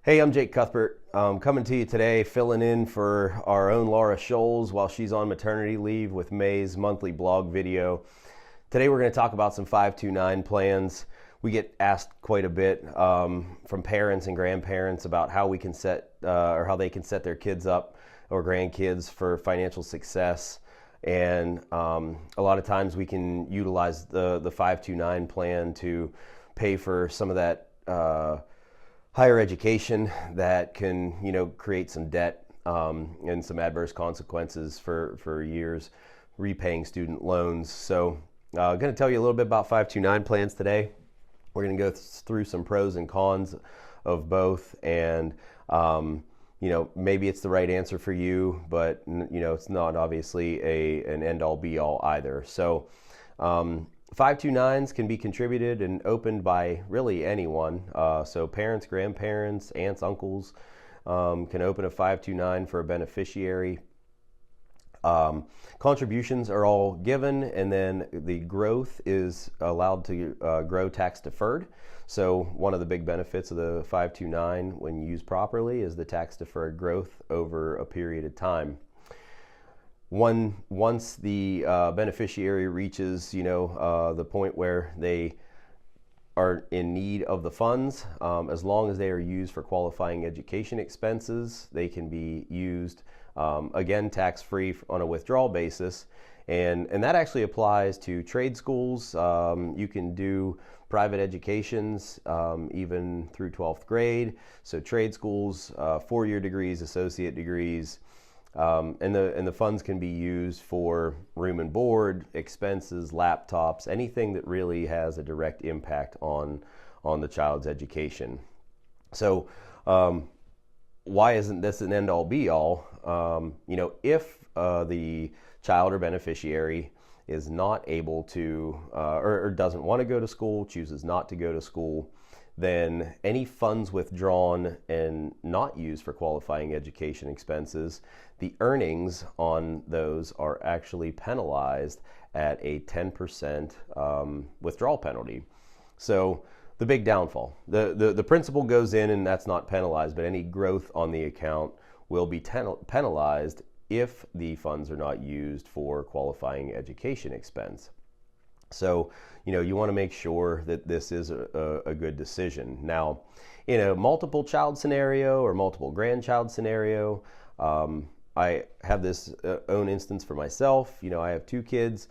Hey, I'm Jake Cuthbert. Coming to you today, filling in for our own Laura Scholes while she's on maternity leave with May's monthly blog video. Today we're going to talk about some 529 plans. We get asked quite a bit from parents and grandparents about how we can set or how they can set their kids up or grandkids for financial success. And a lot of times we can utilize the 529 plan to pay for some of that higher education that can, create some debt and some adverse consequences for years repaying student loans. So I'm going to tell you a little bit about 529 plans today. We're going to go through some pros and cons of both, and maybe it's the right answer for you, but it's not obviously an end-all be-all either. So 529s can be contributed and opened by really anyone. So parents, grandparents, aunts, uncles can open a 529 for a beneficiary. Contributions are all given, and then the growth is allowed to grow tax deferred. So one of the big benefits of the 529 when used properly is the tax deferred growth over a period of time. Once the beneficiary reaches, the point where they are in need of the funds, as long as they are used for qualifying education expenses, they can be used, again, tax-free on a withdrawal basis. And that actually applies to trade schools. You can do private educations even through 12th grade. So trade schools, 4-year degrees, associate degrees, and the funds can be used for room and board, expenses, laptops, anything that really has a direct impact on the child's education. So why isn't this an end-all be-all? If the child or beneficiary is not able to or doesn't want to go to school, chooses not to go to school, then any funds withdrawn and not used for qualifying education expenses, the earnings on those are actually penalized at a 10% withdrawal penalty. So the big downfall, the principal goes in and that's not penalized, but any growth on the account will be penalized if the funds are not used for qualifying education expense. So, you want to make sure that this is a good decision. Now, in a multiple child scenario or multiple grandchild scenario, I have this own instance for myself. I have 2 kids.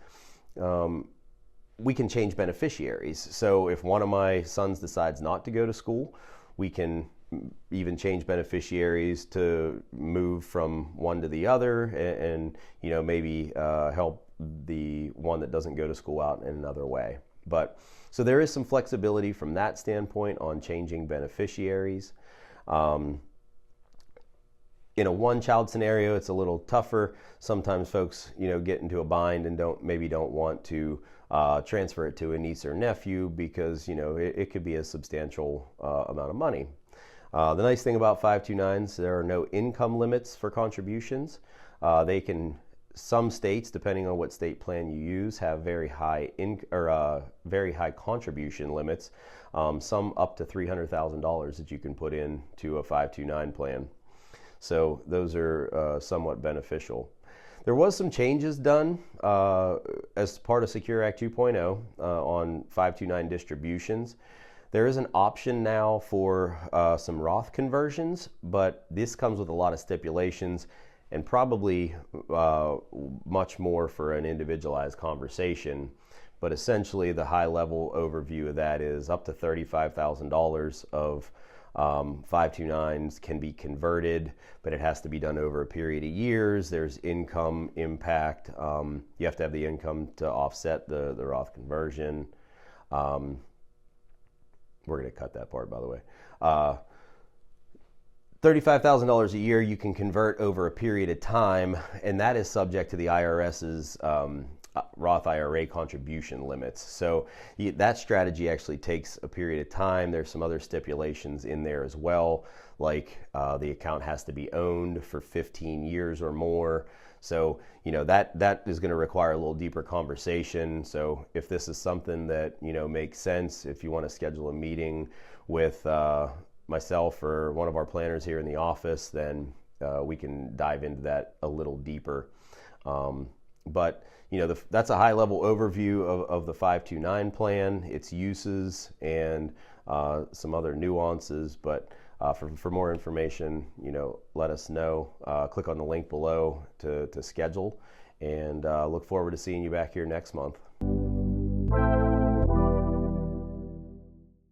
We can change beneficiaries. So if one of my sons decides not to go to school, we can even change beneficiaries to move from one to the other and maybe help the one that doesn't go to school out in another way. But so there is some flexibility from that standpoint on changing beneficiaries. In a one-child scenario, it's a little tougher. Sometimes folks, get into a bind and don't want to transfer it to a niece or nephew because it could be a substantial amount of money. The nice thing about 529s, there are no income limits for contributions. Some states, depending on what state plan you use, have very high contribution limits. Some up to $300,000 that you can put into a 529 plan. So those are somewhat beneficial. There was some changes done as part of Secure Act 2.0 on 529 distributions. There is an option now for some Roth conversions, but this comes with a lot of stipulations and probably much more for an individualized conversation. But essentially the high level overview of that is up to $35,000 of 529s can be converted, but it has to be done over a period of years. There's income impact. You have to have the income to offset the Roth conversion. We're going to cut that part, by the way. $35,000 a year you can convert over a period of time, and that is subject to the IRS's Roth IRA contribution limits. So that strategy actually takes a period of time. There's some other stipulations in there as well, like the account has to be owned for 15 years or more. So, that is going to require a little deeper conversation. So if this is something that, makes sense, if you want to schedule a meeting with myself or one of our planners here in the office, then we can dive into that a little deeper. But that's a high-level overview of the 529 plan, its uses, and some other nuances. But for more information, let us know. Click on the link below to schedule, and look forward to seeing you back here next month.